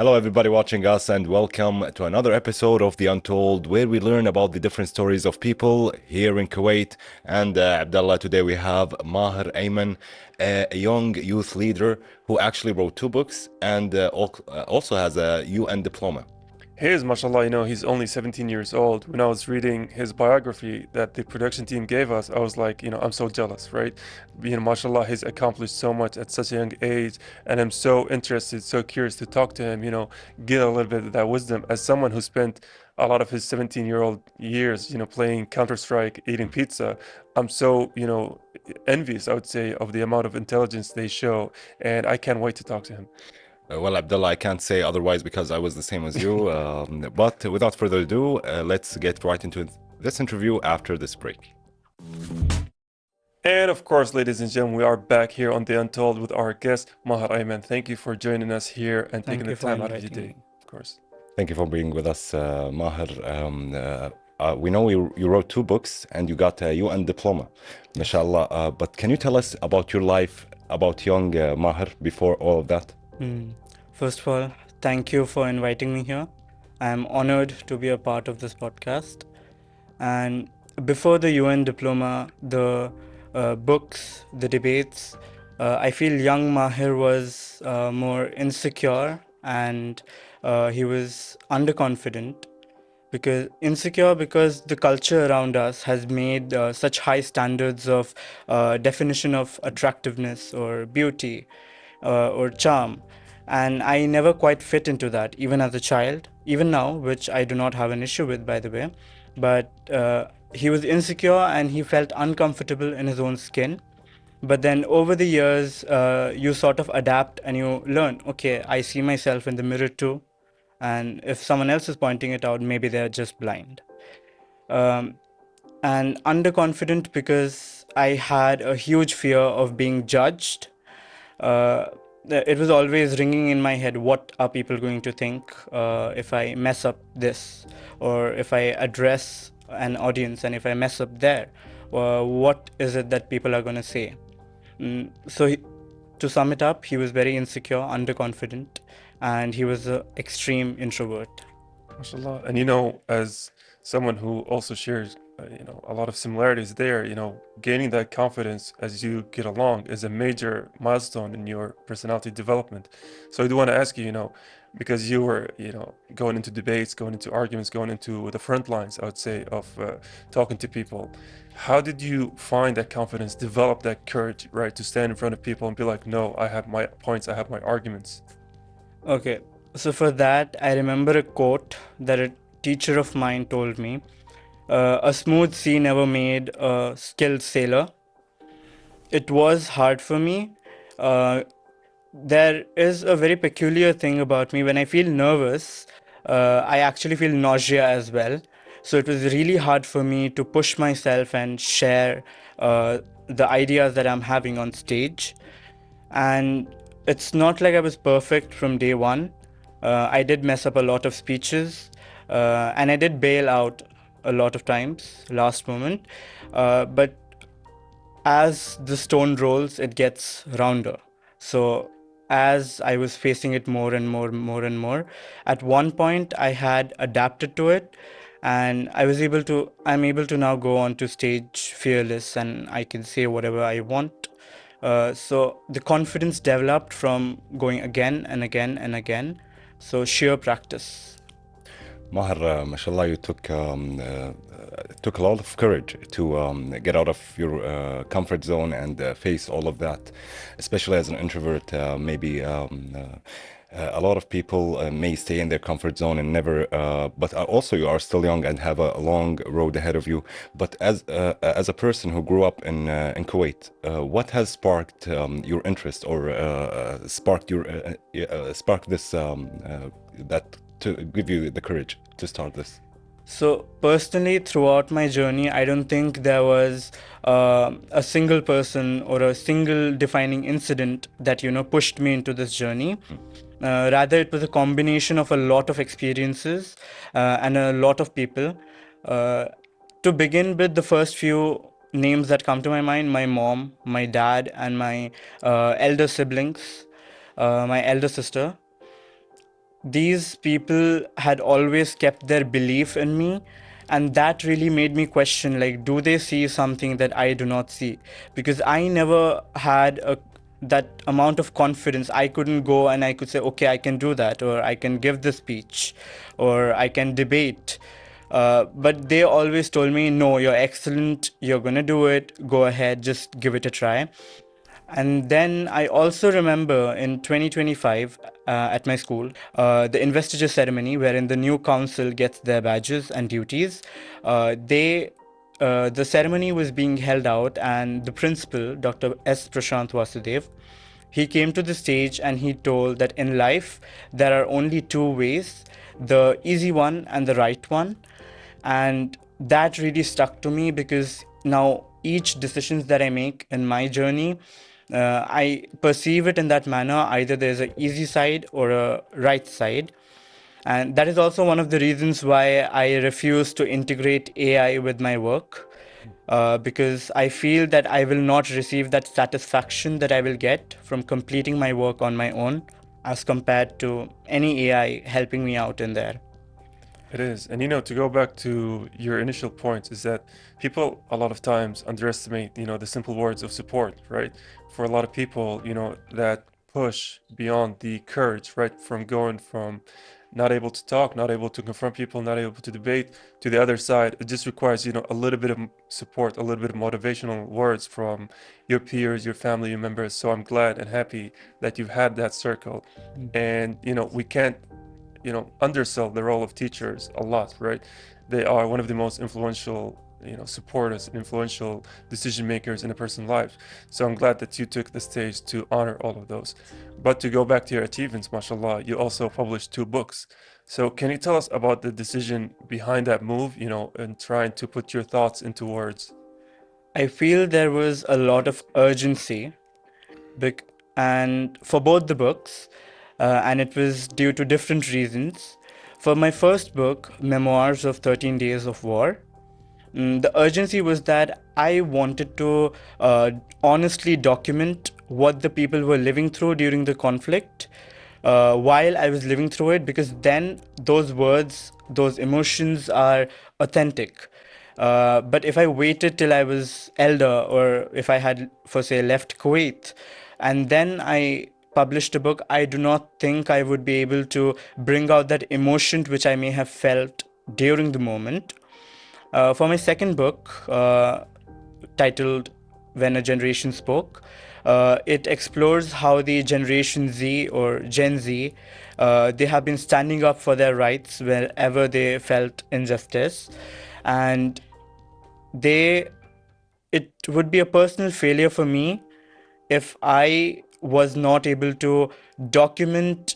Hello, everybody watching us, and welcome to another episode of The Untold, where we learn about the different stories of people here in Kuwait. And Abdullah, today we have Mahir Aiman, a young youth leader who actually wrote two books and also has a UN diploma. He is, mashallah, he's only 17 years old. When I was reading his biography that the production team gave us, I was like, I'm so jealous, right? Mashallah, he's accomplished so much at such a young age, and I'm so interested, so curious to talk to him, get a little bit of that wisdom. As someone who spent a lot of his 17-year-old years, playing Counter-Strike, eating pizza, I'm so, envious, I would say, of the amount of intelligence they show, and I can't wait to talk to him. Well, Abdullah, I can't say otherwise because I was the same as you. But without further ado, let's get right into this interview after this break. And of course, ladies and gentlemen, we are back here on The Untold with our guest, Mahir Aiman. Thank you for joining us here and taking the time out of your day, of course. Thank you for being with us, Mahir. We know you wrote two books and you got a UN diploma, mashallah. But can you tell us about your life, about young Mahir before all of that? First of all, thank you for inviting me here. I am honored to be a part of this podcast. And before the UN diploma, the books, the debates, I feel young Mahir was more insecure and he was underconfident. Because the culture around us has made such high standards of definition of attractiveness or beauty or charm, and I never quite fit into that, even as a child, even now, which I do not have an issue with, by the way. But he was insecure and he felt uncomfortable in his own skin. But then over the years, you sort of adapt and you learn, okay, I see myself in the mirror too. And if someone else is pointing it out, maybe they're just blind. And underconfident because I had a huge fear of being judged. It was always ringing in my head, what are people going to think if I mess up this, or if I address an audience and if I mess up there, what is it that people are going to say? To sum it up, he was very insecure, underconfident, and he was an extreme introvert. MashaAllah. And as someone who also shares a lot of similarities there, gaining that confidence as you get along is a major milestone in your personality development. So I do want to ask you, because you were going into debates, going into arguments, going into the front lines, I would say, of talking to people, how did you find that confidence, develop that courage, right, to stand in front of people and be like, no, I have my points, I have my arguments? Okay, so for that, I remember a quote that a teacher of mine told me. A smooth sea never made a skilled sailor. It was hard for me. There is a very peculiar thing about me. When I feel nervous, I actually feel nausea as well. So it was really hard for me to push myself and share the ideas that I'm having on stage. And it's not like I was perfect from day one. I did mess up a lot of speeches, and I did bail out a lot of times, last moment. But as the stone rolls, it gets rounder. So as I was facing it more and more, at one point I had adapted to it, and I'm able to now go onto stage fearless, and I can say whatever I want. So the confidence developed from going again and again and again. So sheer practice. Mahir, mashallah, you took a lot of courage to get out of your comfort zone and face all of that, especially as an introvert. Maybe a lot of people may stay in their comfort zone and never. But also, you are still young and have a long road ahead of you. But as a person who grew up in Kuwait, what has sparked your interest or sparked this that to give you the courage to start this? So personally, throughout my journey, I don't think there was a single person or a single defining incident that pushed me into this journey. Rather, it was a combination of a lot of experiences and a lot of people. To begin with, the first few names that come to my mind: my mom, my dad, and my elder siblings, my elder sister. these people had always kept their belief in me, and that really made me question, like, do they see something that I do not see? Because I never had that amount of confidence. I couldn't go and I could say, okay, I can do that, or I can give the speech, or I can debate. But they always told me, no, you're excellent, you're gonna do it, go ahead, just give it a try. And then I also remember in 2025 at my school, the investiture ceremony wherein the new council gets their badges and duties. The ceremony was being held out, and the principal, Dr. S. Prashant Vasudev, he came to the stage and he told that in life there are only two ways, the easy one and the right one. And that really stuck to me, because now each decisions that I make in my journey, I perceive it in that manner. Either there's an easy side or a right side. And that is also one of the reasons why I refuse to integrate AI with my work, because I feel that I will not receive that satisfaction that I will get from completing my work on my own as compared to any AI helping me out in there. It is. And to go back to your initial point, is that people a lot of times underestimate, the simple words of support, right? For a lot of people, that push beyond the courage, right? From going from not able to talk, not able to confront people, not able to debate, to the other side, it just requires, a little bit of support, a little bit of motivational words from your peers, your family members. So I'm glad and happy that you've had that circle. And, we can't undersell the role of teachers a lot, right? They are one of the most influential, supporters and influential decision makers in a person's life. So I'm glad that you took the stage to honor all of those. But to go back to your achievements, mashallah, you also published 2 books. So can you tell us about the decision behind that move, and trying to put your thoughts into words? I feel there was a lot of urgency, and for both the books, and it was due to different reasons. For my first book, Memoirs of 13 Days of War, the urgency was that I wanted to honestly document what the people were living through during the conflict, while I was living through it, because then those words, those emotions are authentic. But if I waited till I was elder, or if I had, for say, left Kuwait, and then I published a book, I do not think I would be able to bring out that emotion which I may have felt during the moment. For my second book, titled When a Generation Spoke, it explores how the Generation Z, or Gen Z, they have been standing up for their rights wherever they felt injustice. And it would be a personal failure for me if I was not able to document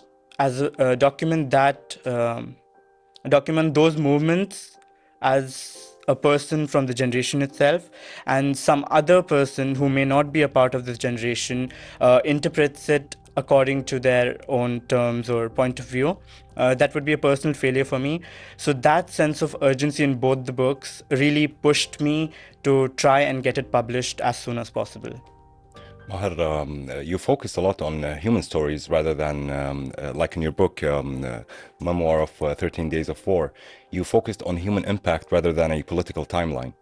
document those movements as a person from the generation itself, and some other person who may not be a part of this generation interprets it according to their own terms or point of view. That would be a personal failure for me. So that sense of urgency in both the books really pushed me to try and get it published as soon as possible. Mahir, you focused a lot on human stories rather than, like in your book, Memoir of 13 Days of War, you focused on human impact rather than a political timeline.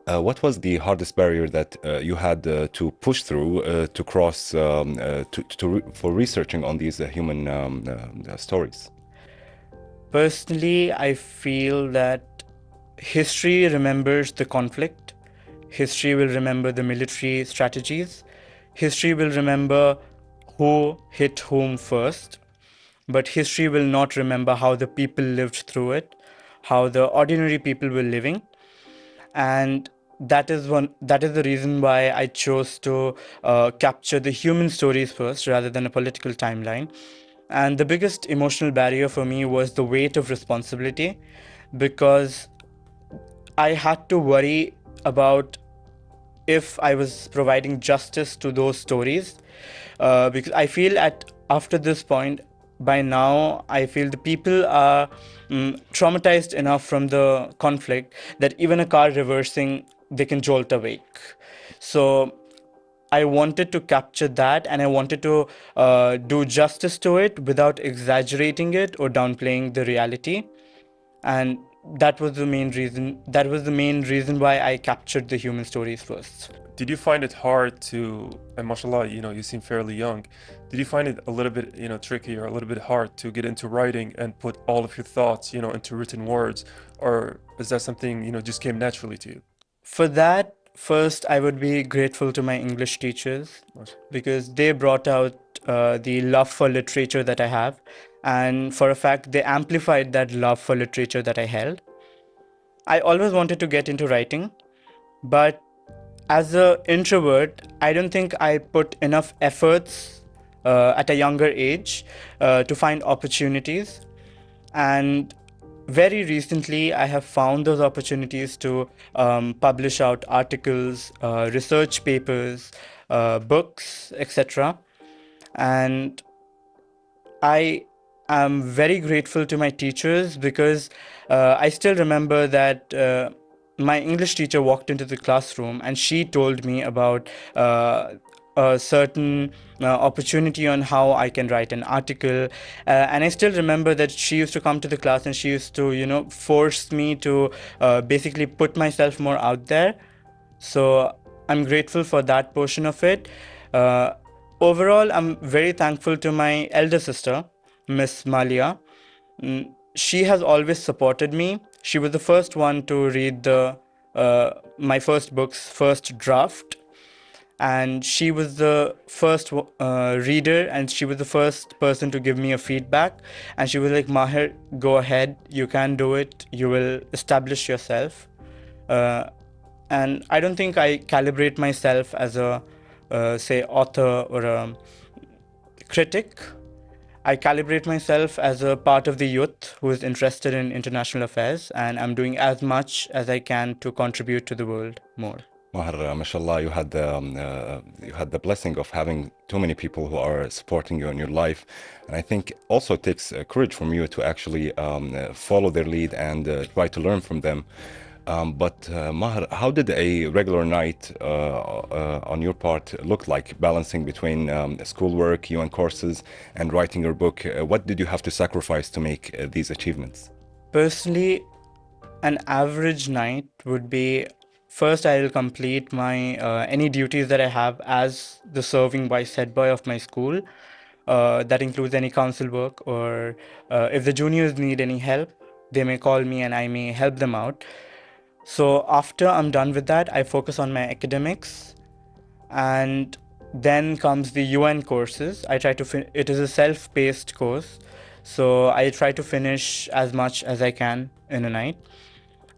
What was the hardest barrier that you had to push through to cross for researching on these human stories? Personally, I feel that history remembers the conflict. History will remember the military strategies. History will remember who hit whom first. But history will not remember how the people lived through it, how the ordinary people were living. And that is the reason why I chose to capture the human stories first rather than a political timeline. And the biggest emotional barrier for me was the weight of responsibility, because I had to worry about if I was providing justice to those stories, because I feel after this point, by now, I feel the people are traumatized enough from the conflict that even a car reversing, they can jolt awake. So I wanted to capture that, and I wanted to do justice to it without exaggerating it or downplaying the reality. And that was the main reason. That was the main reason why I captured the human stories first. Did you find it hard to, and mashallah, you seem fairly young. Did you find it a little bit, tricky or a little bit hard to get into writing and put all of your thoughts, into written words? Or is that something, just came naturally to you? For that, first, I would be grateful to my English teachers because they brought out the love for literature that I have. And for a fact, they amplified that love for literature that I held. I always wanted to get into writing, but as an introvert, I don't think I put enough efforts at a younger age to find opportunities. And very recently, I have found those opportunities to publish out articles, research papers, books, etc. And I am very grateful to my teachers because I still remember that my English teacher walked into the classroom and she told me about a certain opportunity on how I can write an article. And I still remember that she used to come to the class and she used to, force me to basically put myself more out there. So I'm grateful for that portion of it. Overall, I'm very thankful to my elder sister, Miss Malia. She has always supported me. She was the first one to read my first book's first draft, and she was the first reader, and she was the first person to give me a feedback. And she was like, "Mahir, go ahead. You can do it. You will establish yourself." And I don't think I calibrate myself as a, say, author or a critic. I calibrate myself as a part of the youth who is interested in international affairs, and I'm doing as much as I can to contribute to the world more. Mahir, mashallah, you had the blessing of having too many people who are supporting you in your life, and I think also it takes courage from you to actually follow their lead and try to learn from them. But Mahir, how did a regular night on your part look like, balancing between schoolwork, UN courses, and writing your book? What did you have to sacrifice to make these achievements? Personally, an average night would be, first I will complete my any duties that I have as the serving vice head boy of my school. That includes any council work, or if the juniors need any help, they may call me and I may help them out. So after I'm done with that, I focus on my academics, and then comes the UN courses. I try to it is a self-paced course, so I try to finish as much as I can in a night.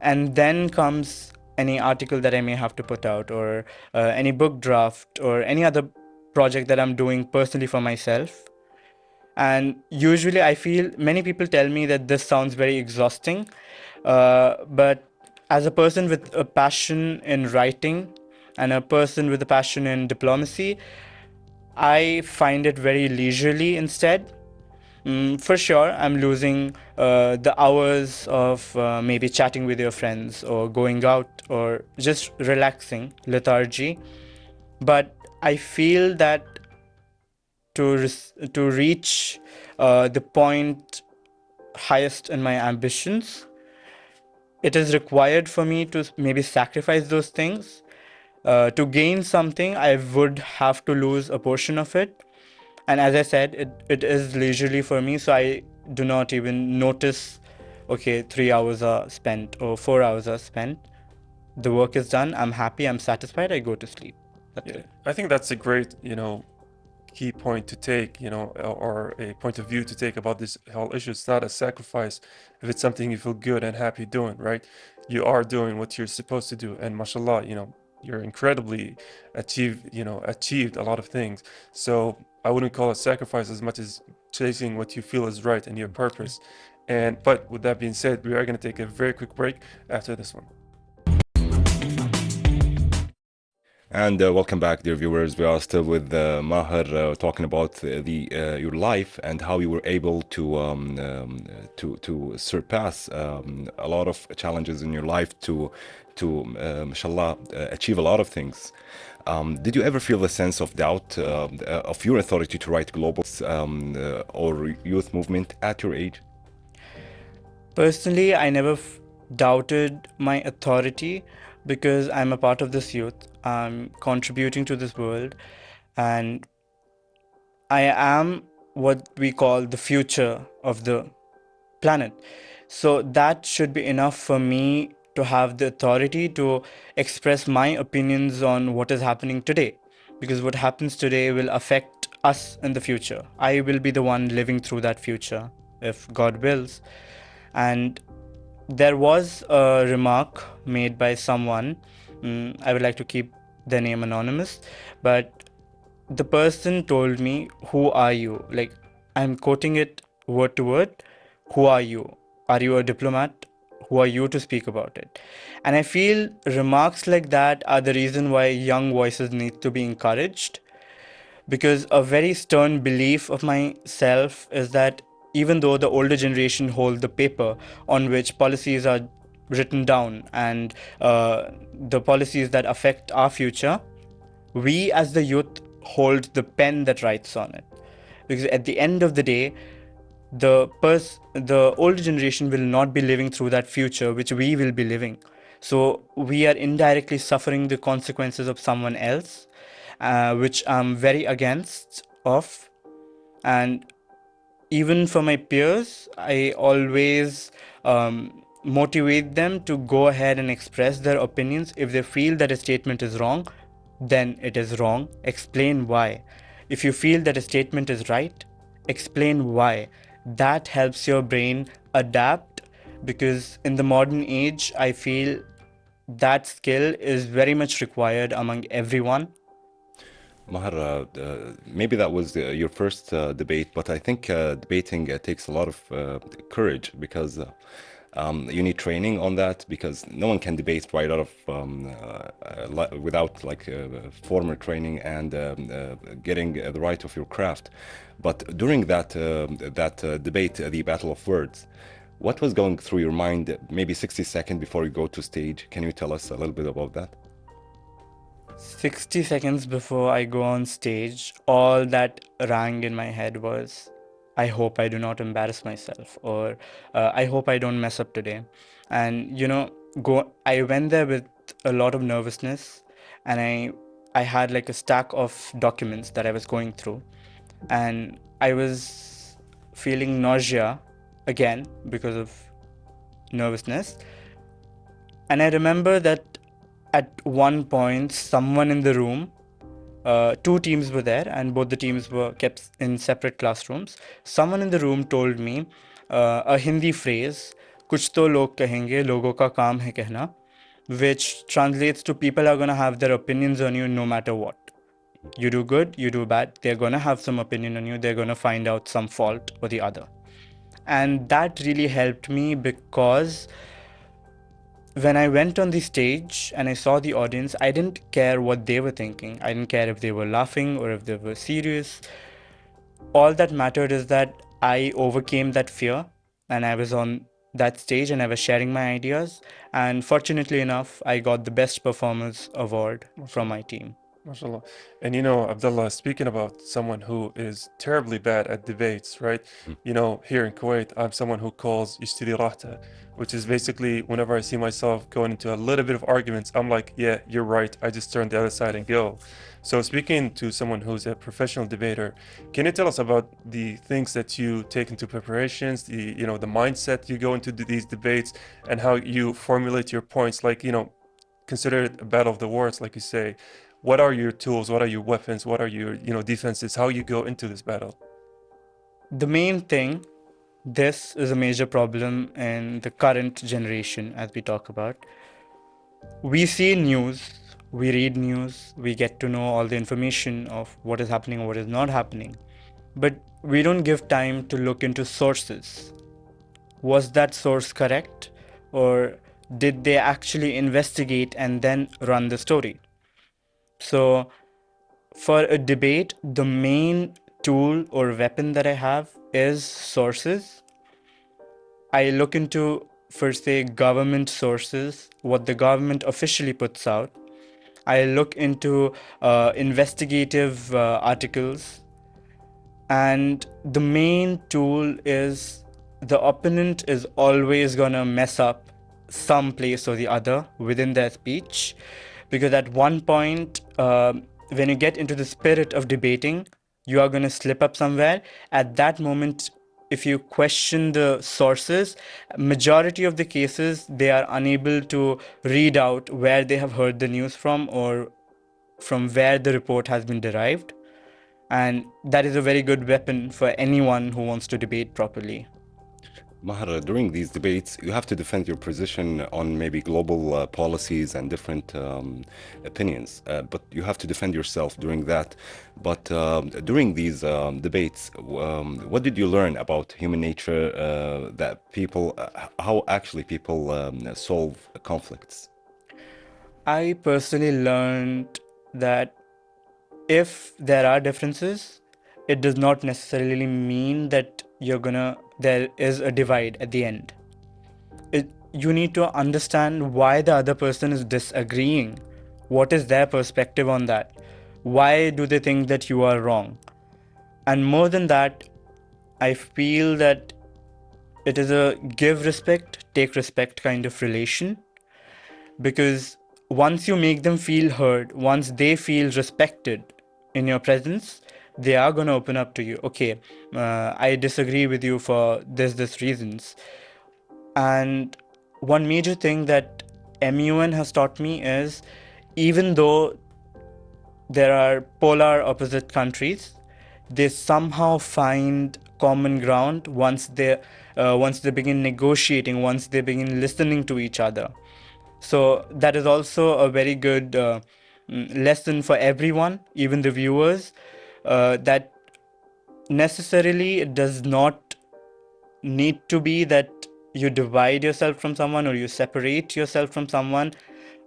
And then comes any article that I may have to put out, or any book draft, or any other project that I'm doing personally for myself. And usually I feel many people tell me that this sounds very exhausting, but as a person with a passion in writing and a person with a passion in diplomacy, I find it very leisurely instead. For sure, I'm losing the hours of maybe chatting with your friends or going out or just relaxing, lethargy. But I feel that to reach the point highest in my ambitions, it is required for me to maybe sacrifice those things. To gain something, I would have to lose a portion of it. And as I said, it is leisurely for me, so I do not even notice, okay, 3 hours are spent or 4 hours are spent. The work is done, I'm happy, I'm satisfied, I go to sleep. That's it. I think that's a great, key point to take, or a point of view to take about this whole issue. It's not a sacrifice if it's something you feel good and happy doing, right? You are doing what you're supposed to do, and mashallah, you're incredibly achieved a lot of things. So I wouldn't call it sacrifice as much as chasing what you feel is right and your purpose. But with that being said, we are going to take a very quick break after this one. And welcome back, dear viewers. We are still with Mahir talking about your life and how you were able to surpass a lot of challenges in your life to mashallah, achieve a lot of things. Did you ever feel the sense of doubt of your authority to write global or youth movement at your age? Personally, I never doubted my authority because I'm a part of this youth. I'm contributing to this world, and I am what we call the future of the planet. So that should be enough for me to have the authority to express my opinions on what is happening today. Because what happens today will affect us in the future. I will be the one living through that future, if God wills. And there was a remark made by someone, I would like to keep their name anonymous, but the person told me, "Who are you?" Like, I'm quoting it word to word. Who are you? Are you a diplomat? Who are you to speak about it? And I feel remarks like that are the reason why young voices need to be encouraged, because a very stern belief of myself is that even though the older generation hold the paper on which policies are written down and the policies that affect our future, we as the youth hold the pen that writes on it. Because at the end of the day, the older generation will not be living through that future which we will be living. So we are indirectly suffering the consequences of someone else, which I'm very against of. And even for my peers, I always motivate them to go ahead and express their opinions. If they feel that a statement is wrong, then it is wrong. Explain why. If you feel that a statement is right, explain why. That helps your brain adapt, because in the modern age, I feel that skill is very much required among everyone. Mahir, maybe that was your first debate, but I think debating takes a lot of courage, because you need training on that, because no one can debate right out of without like formal training and getting the right of your craft. But during that debate, the battle of words, what was going through your mind maybe 60 seconds before you go to stage? Can you tell us a little bit about that? 60 seconds before I go on stage, all that rang in my head was, I hope I do not embarrass myself, or I hope I don't mess up today. And I went there with a lot of nervousness, and I had like a stack of documents that I was going through, and I was feeling nausea again because of nervousness. And I remember that at one point, someone in the room, two teams were there, and both the teams were kept in separate classrooms. Someone in the room told me a Hindi phrase, "Kuch to log kahenge, logo ka kaam hai kehna," which translates to, people are going to have their opinions on you no matter what. You do good, you do bad, they're going to have some opinion on you, they're going to find out some fault or the other. And that really helped me, because when I went on the stage and I saw the audience, I didn't care what they were thinking. I didn't care if they were laughing or if they were serious. All that mattered is that I overcame that fear, and I was on that stage and I was sharing my ideas. And fortunately enough, I got the Best Performers Award from my team. MashaAllah. And Abdullah, speaking about someone who is terribly bad at debates, right? Here in Kuwait, I'm someone who calls ishtiri rahta, which is basically whenever I see myself going into a little bit of arguments, I'm like, yeah, you're right. I just turn the other side and go. So speaking to someone who's a professional debater, can you tell us about the things that you take into preparations, the mindset you go into these debates, and how you formulate your points? Like, consider it a battle of the words, like you say. What are your tools? What are your weapons? What are your, defenses? How you go into this battle? The main thing, this is a major problem in the current generation as we talk about. We see news, we read news, we get to know all the information of what is happening or what is not happening. But we don't give time to look into sources. Was that source correct? Or did they actually investigate and then run the story? So for a debate, the main tool or weapon that I have is sources. I look into, first, say, government sources, what the government officially puts out. I look into investigative articles. And the main tool is the opponent is always going to mess up some place or the other within their speech. Because at one point, when you get into the spirit of debating, you are going to slip up somewhere. At that moment, if you question the sources, majority of the cases, they are unable to read out where they have heard the news from or from where the report has been derived. And that is a very good weapon for anyone who wants to debate properly. Mahir, during these debates, you have to defend your position on maybe global policies and different opinions, but you have to defend yourself during that. But during these debates, what did you learn about human nature, that people, how actually people solve conflicts? I personally learned that if there are differences, it does not necessarily mean that there is a divide at the end. You need to understand why the other person is disagreeing. What is their perspective on that? Why do they think that you are wrong? And more than that, I feel that it is a give respect, take respect kind of relation. Because once you make them feel heard, once they feel respected in your presence, they are going to open up to you. Okay, I disagree with you for this reasons. And one major thing that MUN has taught me is, even though there are polar opposite countries, they somehow find common ground once they begin negotiating, once they begin listening to each other. So that is also a very good lesson for everyone, even the viewers, that necessarily it does not need to be that you divide yourself from someone or you separate yourself from someone,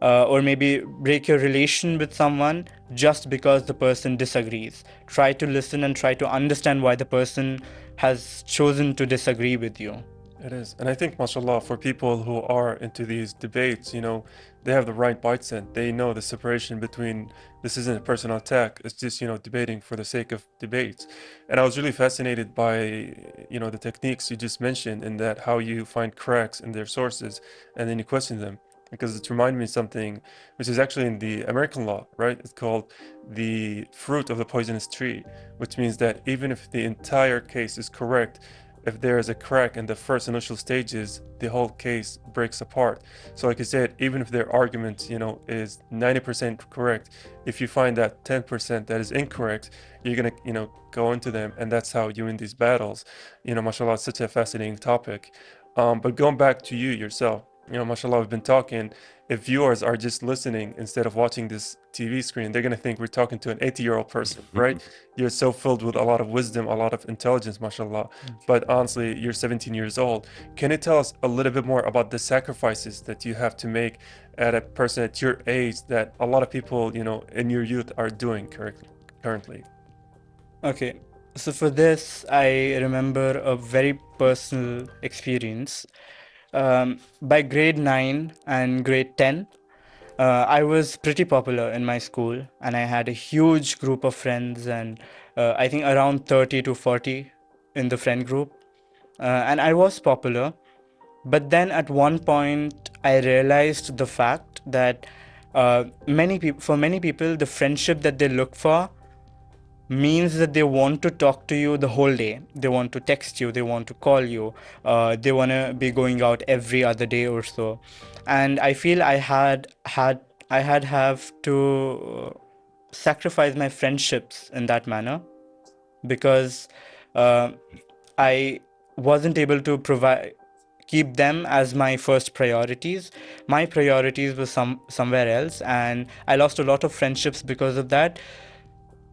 or maybe break your relation with someone just because the person disagrees. Try to listen and try to understand why the person has chosen to disagree with you. It is. And I think, mashallah, for people who are into these debates, they have the right mindset. They know the separation between this isn't a personal attack. It's just, debating for the sake of debates. And I was really fascinated by, the techniques you just mentioned, in that how you find cracks in their sources and then you question them. Because it reminded me of something which is actually in the American law, right? It's called the fruit of the poisonous tree, which means that even if the entire case is correct, if there is a crack in the first initial stages, the whole case breaks apart. So like I said, even if their argument, is 90% correct, if you find that 10% that is incorrect, you're gonna, go into them, and that's how you win these battles. Mashallah, it's such a fascinating topic. But going back to you yourself, mashallah, we've been talking. If viewers are just listening instead of watching this TV screen, they're going to think we're talking to an 80-year-old person, right? You're so filled with a lot of wisdom, a lot of intelligence, mashallah. But honestly, you're 17 years old. Can you tell us a little bit more about the sacrifices that you have to make at a person at your age that a lot of people, in your youth are doing currently? Okay, so for this, I remember a very personal experience. By grade 9 and grade 10, I was pretty popular in my school, and I had a huge group of friends, and I think around 30 to 40 in the friend group. And I was popular, but then at one point, I realized the fact that for many people, the friendship that they look for means that they want to talk to you the whole day. They want to text you, they want to call you, they want to be going out every other day or so. And I feel I had have to sacrifice my friendships in that manner, because I wasn't able to keep them as my first priorities. My priorities were somewhere else, and I lost a lot of friendships because of that.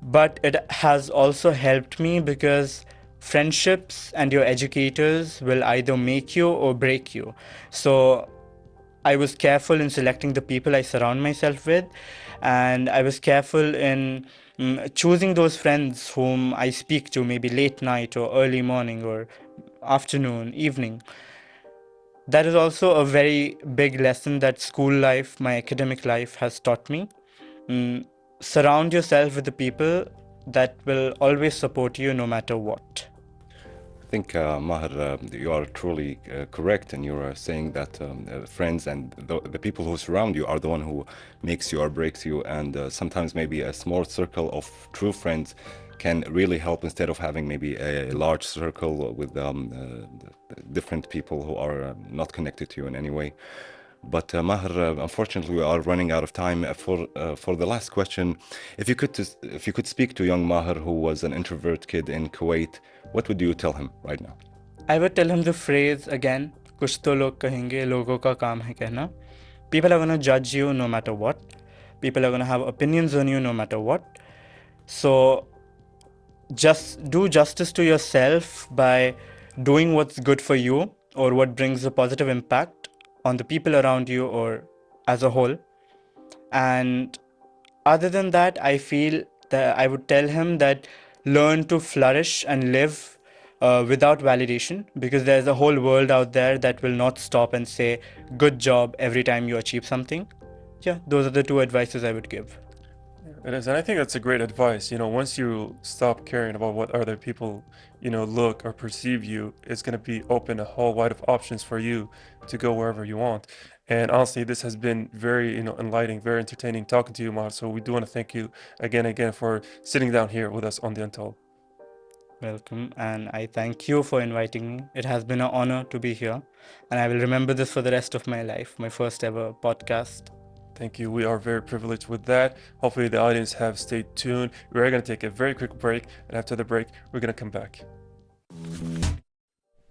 But it has also helped me, because friendships and your educators will either make you or break you. So I was careful in selecting the people I surround myself with, and I was careful in choosing those friends whom I speak to maybe late night or early morning or afternoon, evening. That is also a very big lesson that school life, my academic life, has taught me. surround yourself with the people that will always support you no matter what. I think, Mahir, you are truly correct, and you're saying that friends and the people who surround you are the one who makes you or breaks you, and sometimes maybe a small circle of true friends can really help instead of having maybe a large circle with different people who are not connected to you in any way. But Mahir, unfortunately, we are running out of time. For the last question, if you could speak to young Mahir, who was an introvert kid in Kuwait, what would you tell him right now? I would tell him the phrase again, कुछ तो लोग कहेंगे, लोगों का काम है कहना. People are going to judge you no matter what. People are going to have opinions on you no matter what. So just do justice to yourself by doing what's good for you or what brings a positive impact on the people around you or as a whole. And other than that, I feel that I would tell him that learn to flourish and live without validation, because there's a whole world out there that will not stop and say good job every time you achieve something. Yeah, those are the two advices I would give. It is, and I think that's a great advice. You know, once you stop caring about what other people, you know, look or perceive you, it's going to be open a whole wide of options for you to go wherever you want. And honestly, this has been very, you know, enlightening, very entertaining talking to you, Mahir. So we do want to thank you again for sitting down here with us on the Untold. Welcome, and I thank you for inviting me. It has been an honor to be here, and I will remember this for the rest of my life, my first ever podcast. Thank you. We are very privileged with that. Hopefully the audience have stayed tuned. We're going to take a very quick break, and after the break, we're going to come back.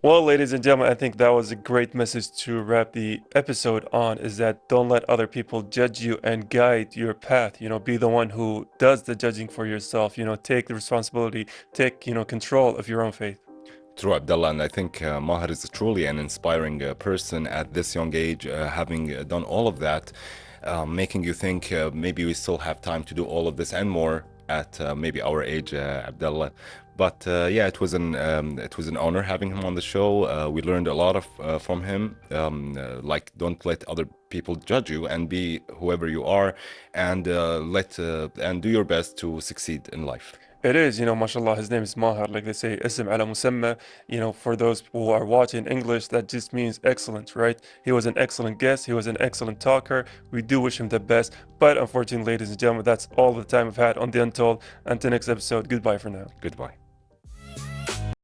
Well, ladies and gentlemen, I think that was a great message to wrap the episode on, is that don't let other people judge you and guide your path. You know, be the one who does the judging for yourself. You know, take the responsibility, take, you know, control of your own faith. True, Abdullah, and I think Mahir is truly an inspiring person at this young age, having done all of that, making you think maybe we still have time to do all of this and more at maybe our age, Abdullah. But yeah, it was an honor having him on the show. We learned a lot of from him. Like, don't let other people judge you, and be whoever you are, and and do your best to succeed in life. It is, you know, mashallah, his name is Mahir, like they say, ism ala musamma. You know, for those who are watching English, that just means excellent, right? He was an excellent guest. He was an excellent talker. We do wish him the best. But unfortunately, ladies and gentlemen, that's all the time we've had on The Untold. Until next episode, goodbye for now. Goodbye.